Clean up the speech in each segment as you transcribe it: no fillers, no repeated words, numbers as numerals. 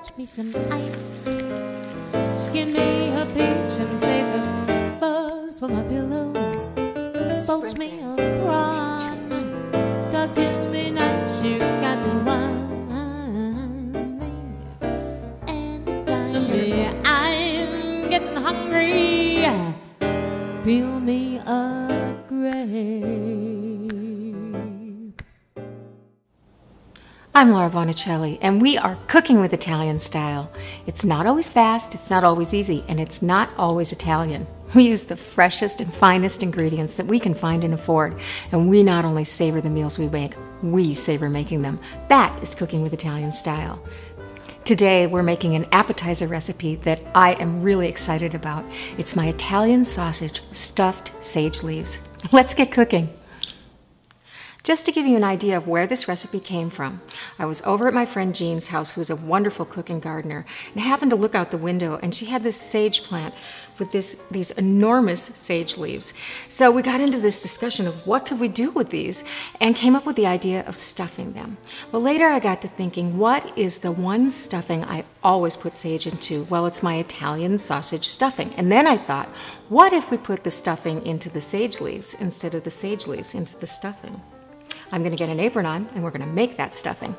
fetch me some ice. Skin me a peach and save the fuzz for my pillow. Poach me a prawn, talk to me nice, you got to wine me. Anytime I'm getting hungry, peel me a grape. I'm Laura Bonicelli, and we are cooking with Italian style. It's not always fast, it's not always easy, and it's not always Italian. We use the freshest and finest ingredients that we can find and afford, and we not only savor the meals we make, we savor making them. That is cooking with Italian style. Today, we're making an appetizer recipe that I am really excited about. It's my Italian sausage stuffed sage leaves. Let's get cooking. Just to give you an idea of where this recipe came from, I was over at my friend Jean's house, who's a wonderful cook and gardener, and I happened to look out the window, and she had this sage plant with these enormous sage leaves. So we got into this discussion of what could we do with these, and came up with the idea of stuffing them. Well, later I got to thinking, what is the one stuffing I always put sage into? Well, it's my Italian sausage stuffing. And then I thought, what if we put the stuffing into the sage leaves instead of the sage leaves into the stuffing? I'm going to get an apron on, and we're going to make that stuffing.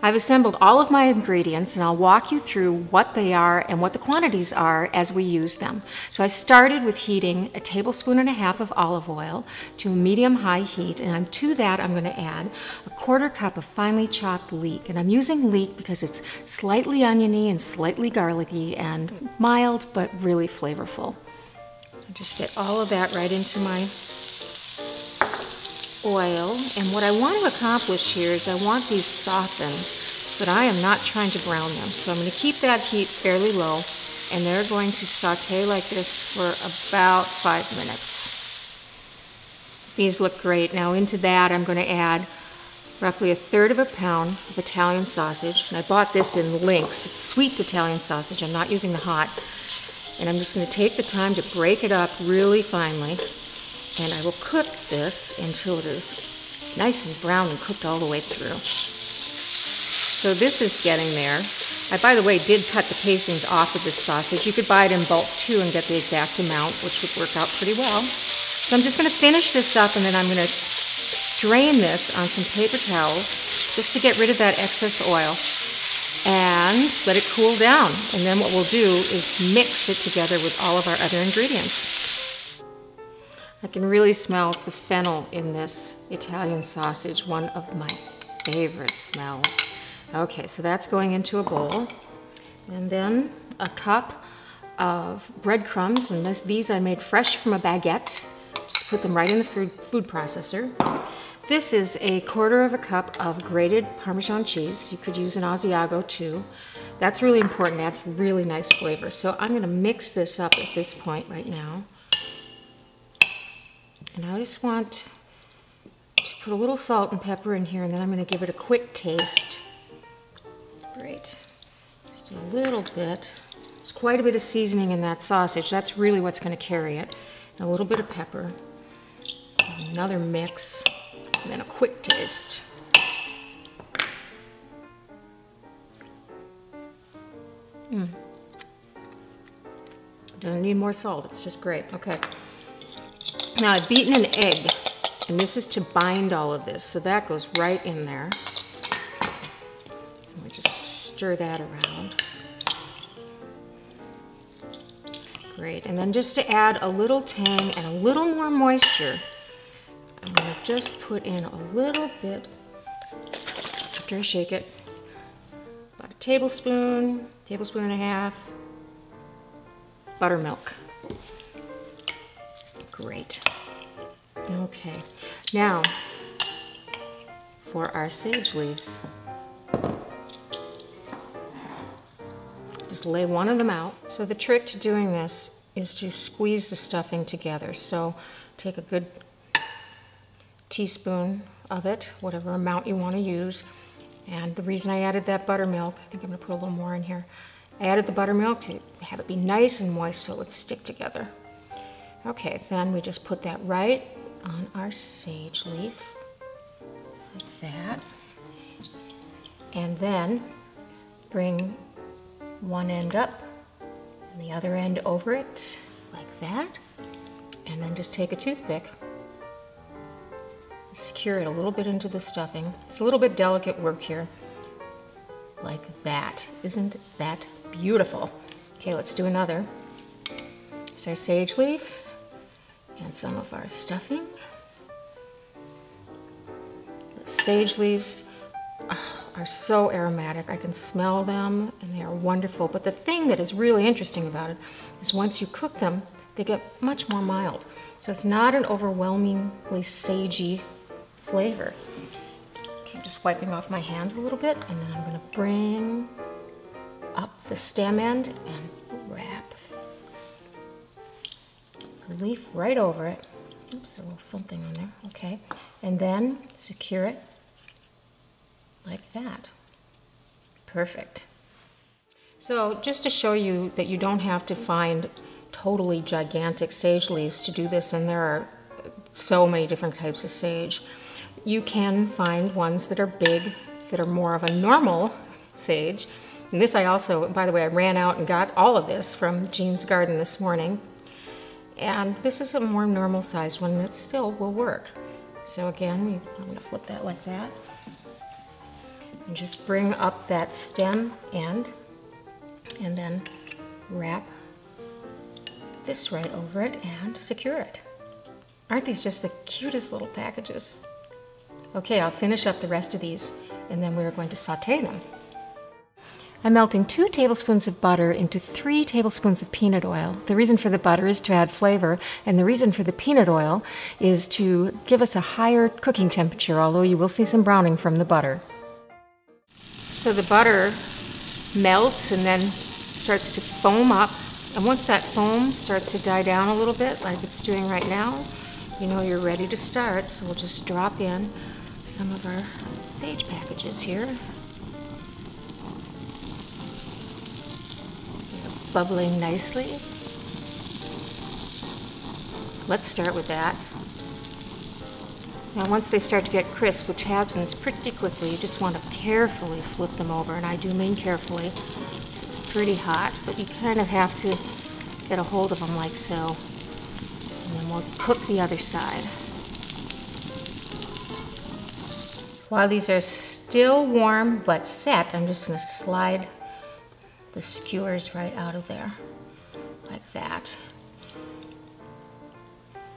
I've assembled all of my ingredients, and I'll walk you through what they are and what the quantities are as we use them. So I started with heating 1.5 tablespoons of olive oil to a medium-high heat, and to that I'm going to add 1/4 cup of finely chopped leek. And I'm using leek because it's slightly oniony and slightly garlicky and mild but really flavorful. I'll just get all of that right into my oil, and what I want to accomplish here is I want these softened, but I am not trying to brown them. So I'm going to keep that heat fairly low, and they're going to saute like this for about 5 minutes. These look great. Now into that I'm going to add roughly 1/3 pound of Italian sausage, and I bought this in links. It's sweet Italian sausage. I'm not using the hot, and I'm just going to take the time to break it up really finely. And I will cook this until it is nice and brown and cooked all the way through. So this is getting there. I, by the way, did cut the casings off of this sausage. You could buy it in bulk too and get the exact amount, which would work out pretty well. So I'm just going to finish this up, and then I'm going to drain this on some paper towels just to get rid of that excess oil and let it cool down. And then what we'll do is mix it together with all of our other ingredients. I can really smell the fennel in this Italian sausage, one of my favorite smells. Okay, so that's going into a bowl. And then a cup of breadcrumbs, and these I made fresh from a baguette. Just put them right in the food processor. This is 1/4 cup of grated Parmesan cheese. You could use an Asiago too. That's really important, adds really nice flavor. So I'm gonna mix this up at this point right now. And I just want to put a little salt and pepper in here, and then I'm going to give it a quick taste. Great. Just a little bit. There's quite a bit of seasoning in that sausage. That's really what's going to carry it. And a little bit of pepper. Another mix. And then a quick taste. Doesn't need more salt. It's just great. Okay. Now I've beaten an egg, and this is to bind all of this, so that goes right in there. And we just stir that around. Great, and then just to add a little tang and a little more moisture, I'm going to just put in a little bit, after I shake it, about 1 tablespoon, 1.5 tablespoons, buttermilk. Great. Okay, now for our sage leaves. Just lay one of them out. So the trick to doing this is to squeeze the stuffing together. So take a good teaspoon of it, whatever amount you want to use. And the reason I added that buttermilk, I think I'm going to put a little more in here. I added the buttermilk to have it be nice and moist so it would stick together. Okay, then we just put that right on our sage leaf, like that. And then bring one end up and the other end over it, like that. And then just take a toothpick, secure it a little bit into the stuffing. It's a little bit delicate work here, like that. Isn't that beautiful? Okay, let's do another. Here's our sage leaf and some of our stuffing. The sage leaves are so aromatic. I can smell them and they are wonderful. But the thing that is really interesting about it is once you cook them, they get much more mild. So it's not an overwhelmingly sagey flavor. Okay, I'm just wiping off my hands a little bit, and then I'm going to bring up the stem end and wrap the leaf right over it. Oops, a little something on there. Okay, and then secure it like that. Perfect. So just to show you that you don't have to find totally gigantic sage leaves to do this, and there are so many different types of sage. You can find ones that are big, that are more of a normal sage. And this I also, by the way, I ran out and got all of this from Jean's garden this morning. And this is a more normal sized one that still will work. So again, I'm going to flip that like that. And just bring up that stem end and then wrap this right over it and secure it. Aren't these just the cutest little packages? Okay, I'll finish up the rest of these and then we're going to saute them. I'm melting 2 tablespoons of butter into 3 tablespoons of peanut oil. The reason for the butter is to add flavor, and the reason for the peanut oil is to give us a higher cooking temperature, although you will see some browning from the butter. So the butter melts and then starts to foam up. And once that foam starts to die down a little bit, like it's doing right now, you know you're ready to start. So we'll just drop in some of our sage packages here. They're bubbling nicely. Let's start with that. Now once they start to get crisp, which happens pretty quickly, you just want to carefully flip them over, and I do mean carefully. It's pretty hot, but you kind of have to get a hold of them like so. And then we'll cook the other side. While these are still warm but set, I'm just going to slide the skewers right out of there, like that.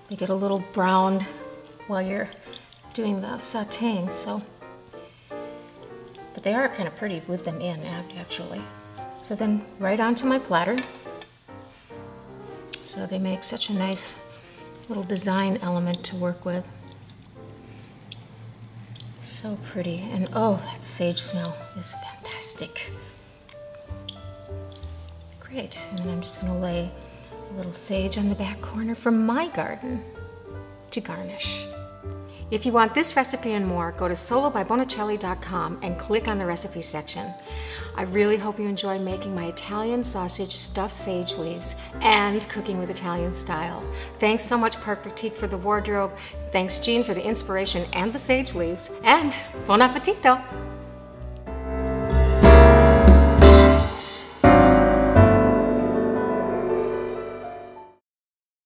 They get a little browned while you're doing the sauteing, so. But they are kind of pretty with them in, actually. So then right onto my platter. So they make such a nice little design element to work with. So pretty, and oh, that sage smell is fantastic. Great, and then I'm just gonna lay a little sage on the back corner from my garden to garnish. If you want this recipe and more, go to solobybonicelli.com and click on the recipe section. I really hope you enjoy making my Italian sausage stuffed sage leaves and cooking with Italian style. Thanks so much, Park Boutique, for the wardrobe. Thanks, Jean, for the inspiration and the sage leaves. And buon appetito!